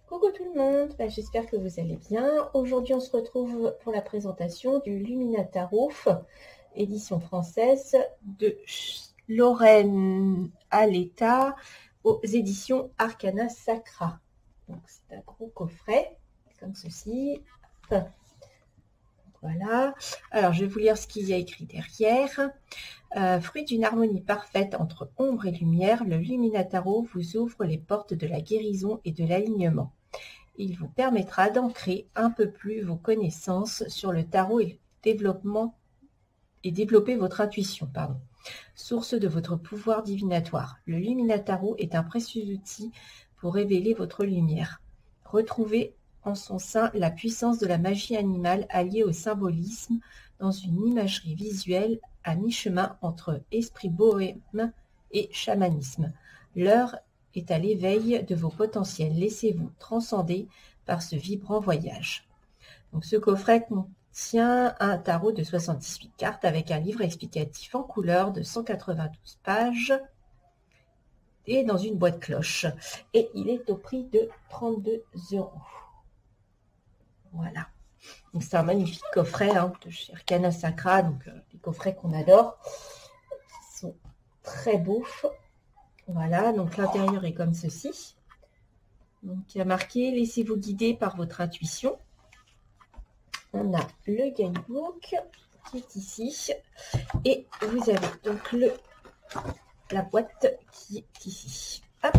Coucou tout le monde, j'espère que vous allez bien. Aujourd'hui on se retrouve pour la présentation du Lumina Tarot, édition française de Lorraine Aletta aux éditions Arcana Sacra. Donc c'est un gros coffret comme ceci. Voilà. Alors je vais vous lire ce qu'il y a écrit derrière. Fruit d'une harmonie parfaite entre ombre et lumière, le Lumina Tarot vous ouvre les portes de la guérison et de l'alignement. Il vous permettra d'ancrer un peu plus vos connaissances sur le tarot et développer votre intuition, source de votre pouvoir divinatoire. Le Lumina Tarot est un précieux outil pour révéler votre lumière. Retrouvez en son sein la puissance de la magie animale alliée au symbolisme dans une imagerie visuelle à mi-chemin entre esprit bohème et chamanisme. L'heure est à l'éveil de vos potentiels. Laissez-vous transcender par ce vibrant voyage. Donc, ce coffret contient un tarot de 78 cartes avec un livre explicatif en couleur de 192 pages et dans une boîte cloche. Et il est au prix de 32 €. Voilà. Donc, c'est un magnifique coffret de chez Arcana Sacra, donc des coffrets qu'on adore. Ils sont très beaux. Voilà, donc l'intérieur est comme ceci. Donc il y a marqué « Laissez-vous guider par votre intuition ». On a le guidebook qui est ici. Et vous avez donc la boîte qui est ici. Hop.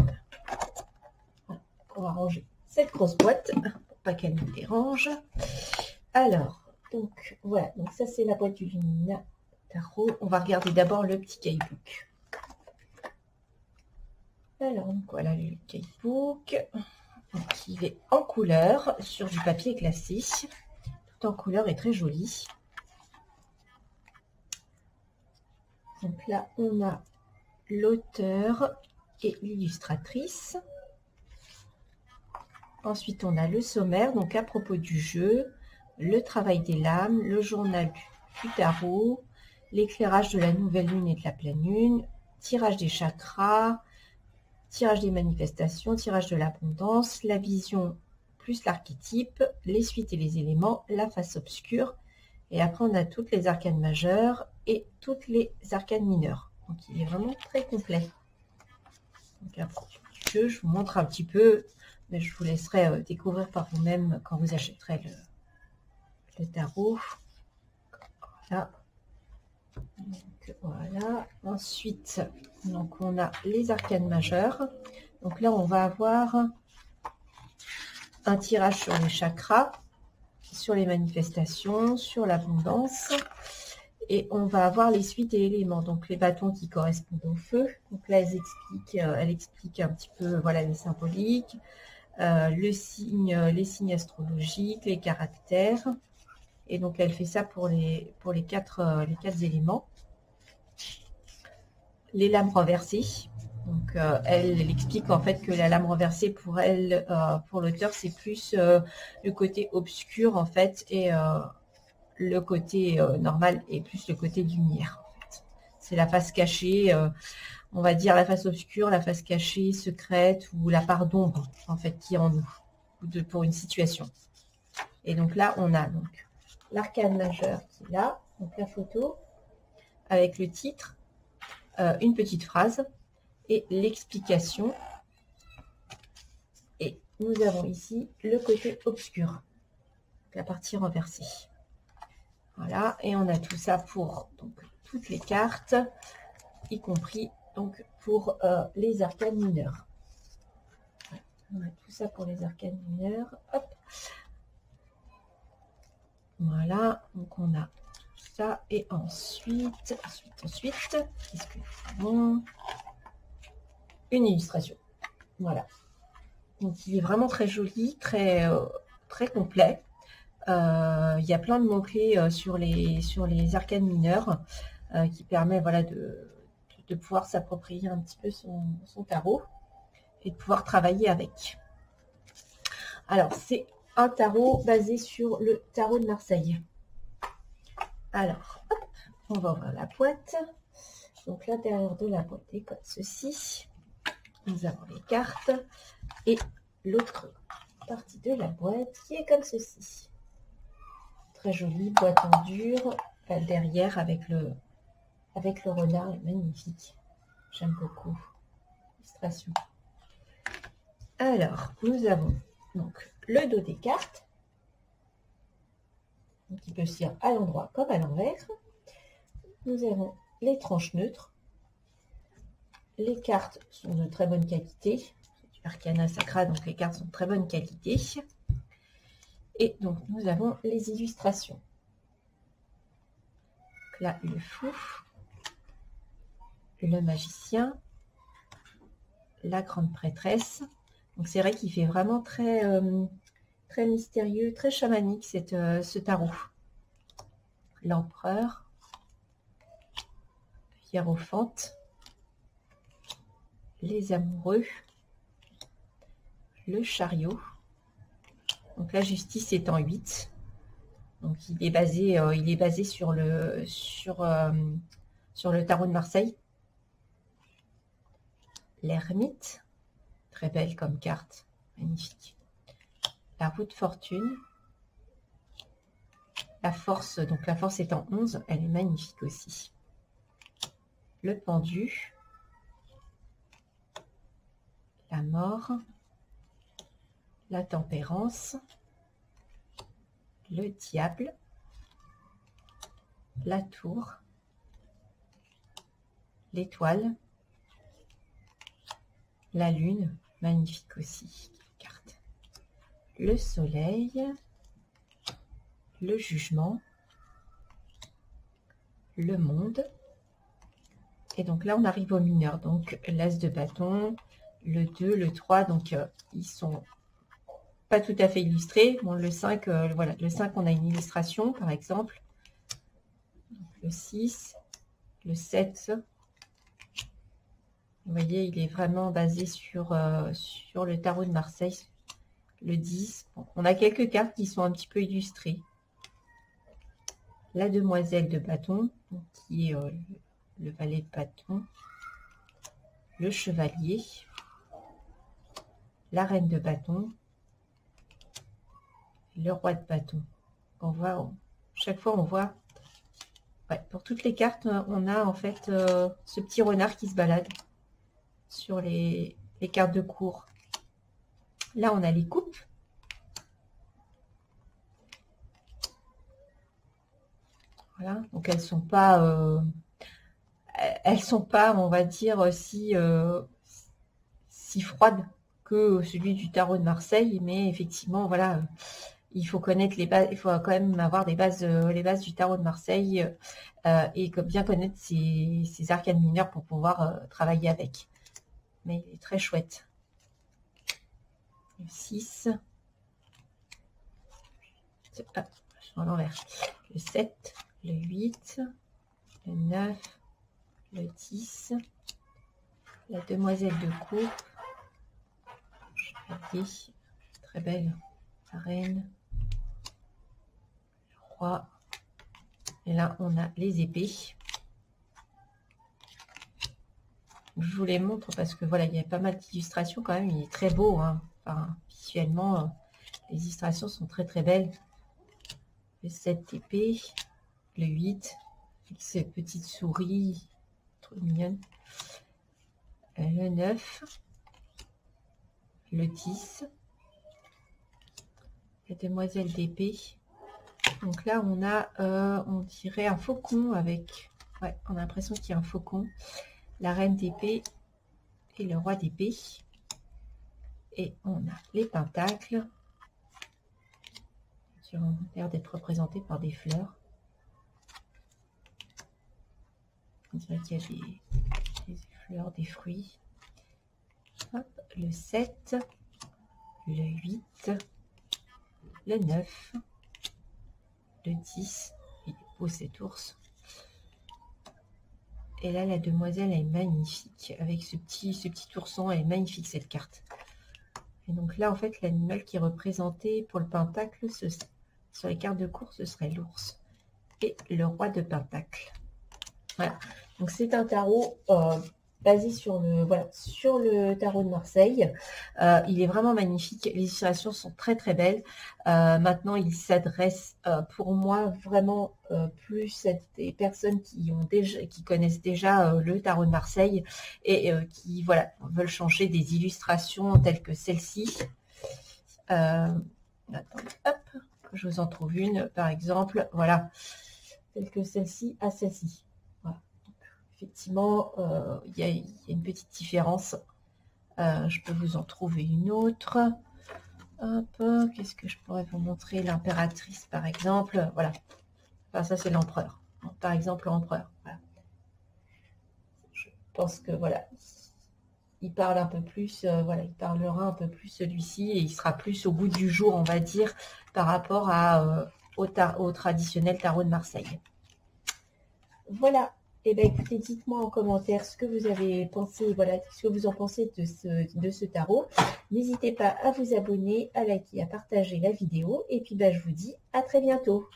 Voilà. On va ranger cette grosse boîte pour pas qu'elle nous dérange. Alors, donc voilà, donc ça c'est la boîte du Lumina Tarot. On va regarder d'abord le petit guidebook. Alors, donc voilà le guidebook qui est en couleur sur du papier glacé. Tout en couleur et très joli. Donc là, on a l'auteur et l'illustratrice. Ensuite, on a le sommaire, donc à propos du jeu, le travail des lames, le journal du tarot, l'éclairage de la nouvelle lune et de la pleine lune, tirage des chakras, tirage des manifestations, tirage de l'abondance, la vision plus l'archétype, les suites et les éléments, la face obscure. Et après, on a toutes les arcanes majeures et toutes les arcanes mineures. Donc, il est vraiment très complet. Donc, après, je vous montre un petit peu, mais je vous laisserai découvrir par vous-même quand vous achèterez le tarot. Voilà. Donc, voilà. Ensuite, donc on a les arcanes majeures. Donc là, on va avoir un tirage sur les chakras, sur les manifestations, sur l'abondance. Et on va avoir les suites et éléments. Donc les bâtons qui correspondent au feu. Donc là, elle explique un petit peu voilà, les symboliques, les signes astrologiques, les caractères. Et donc, elle fait ça pour les quatre éléments. Les lames renversées. Donc, elle explique en fait que la lame renversée, pour elle, pour l'auteur, c'est plus le côté obscur, en fait, et le côté normal est plus le côté lumière, en fait. C'est la face cachée, on va dire la face obscure, la face cachée, secrète, ou la part d'ombre, en fait, qui est en nous, pour une situation. Et donc là, on a donc l'arcane majeur qui est là, donc la photo, avec le titre, une petite phrase et l'explication. Et nous avons ici le côté obscur, la partie renversée. Voilà, et on a tout ça pour donc, toutes les cartes, y compris donc, pour les arcanes mineures. On a tout ça pour les arcanes mineures. Hop. Voilà, donc on a ça et ensuite, qu'est-ce que nous avons? Une illustration. Voilà. Donc il est vraiment très joli, très complet. Il y a plein de mots-clés sur les arcanes mineures qui permet voilà, de pouvoir s'approprier un petit peu son tarot et de pouvoir travailler avec. Alors, c'est un tarot basé sur le tarot de Marseille. Alors, hop, on va ouvrir la boîte. Donc, l'intérieur de la boîte est comme ceci. Nous avons les cartes et l'autre de la boîte qui est comme ceci. Très jolie boîte en dur. Derrière avec le renard est magnifique. J'aime beaucoup. Illustration. Alors, nous avons donc le dos des cartes. Qui peut se lire à l'endroit comme à l'envers. Nous avons les tranches neutres. Les cartes sont de très bonne qualité. C'est du Arcana Sacra, donc les cartes sont de très bonne qualité. Et donc nous avons les illustrations. Donc là, le fou, le magicien, la grande prêtresse. Donc c'est vrai qu'il fait vraiment très, très mystérieux, très chamanique ce tarot. L'empereur, Hiérophante, les amoureux, le chariot. Donc la justice est en 8. Donc il est basé sur le tarot de Marseille. L'ermite, très belle comme carte, magnifique. La roue de fortune. La force, donc la force est en 11, elle est magnifique aussi. Le pendu. La mort. La tempérance. Le diable. La tour. L'étoile. La lune, magnifique aussi, carte. Le soleil. Le jugement, le monde, et donc là on arrive au mineur, donc l'as de bâton, le 2, le 3, donc ils sont pas tout à fait illustrés. Bon, le 5, voilà, le 5 on a une illustration par exemple, donc, le 6, le 7, vous voyez il est vraiment basé sur le tarot de Marseille, le 10, bon, on a quelques cartes qui sont un petit peu illustrées. La demoiselle de bâton, qui est le valet de bâton, le chevalier, la reine de bâton, le roi de bâton. On voit, chaque fois on voit, ouais, pour toutes les cartes, on a en fait ce petit renard qui se balade sur les cartes de cour. Là on a les coupes. Voilà, donc elles sont pas, on va dire, si froides que celui du tarot de Marseille, mais effectivement, voilà, il faut connaître les bases, il faut quand même avoir les bases du tarot de Marseille et bien connaître ces arcanes mineures pour pouvoir travailler avec. Mais il est très chouette. Le 6, je suis à l'envers. Le 7. Le 8, le 9, le 10, la demoiselle de coupe, chevalier, très belle, la reine, le roi, et là on a les épées. Je vous les montre parce que voilà, il y a pas mal d'illustrations quand même, il est très beau, hein. Enfin, visuellement, les illustrations sont très très belles. Le 7 d'épée. Le 8, avec ces petites souris, trop mignonnes. Le 9, le 10, la demoiselle d'épée. Donc là, on a, on dirait un faucon avec, ouais, on a l'impression qu'il y a un faucon. La reine d'épée et le roi d'épée. Et on a les pentacles, qui ont l'air d'être représentés par des fleurs. On dirait qu'il y a des fleurs, des fruits. Hop, le 7, le 8, le 9, le 10, il est beau cet ours. Et là, la demoiselle est magnifique. Avec ce petit ourson, elle est magnifique cette carte. Et donc là, en fait, l'animal qui est représenté pour le pentacle, sur les cartes de course, ce serait l'ours. Et le roi de pentacle. Voilà. Donc c'est un tarot basé sur le, voilà, sur le tarot de Marseille. Il est vraiment magnifique. Les illustrations sont très très belles. Maintenant, il s'adresse pour moi vraiment plus à des personnes qui connaissent déjà le tarot de Marseille et qui voilà, veulent changer des illustrations telles que celle-ci. Attendez, hop, je vous en trouve une, par exemple, voilà, telle que celle-ci à celle-ci. Voilà. Effectivement, il y a une petite différence. Je peux vous en trouver une autre. Hop, qu'est-ce que je pourrais vous montrer? L'impératrice, par exemple. Voilà. Enfin, ça, c'est l'empereur. Par exemple, l'empereur. Voilà. Je pense que, voilà, il parle un peu plus, voilà, il parlera un peu plus celui-ci et il sera plus au goût du jour, on va dire, par rapport au traditionnel tarot de Marseille. Voilà. Eh bien, écoutez, dites-moi en commentaire ce que vous avez pensé, voilà, ce que vous en pensez de ce tarot. N'hésitez pas à vous abonner, à liker, à partager la vidéo. Et puis, je vous dis à très bientôt.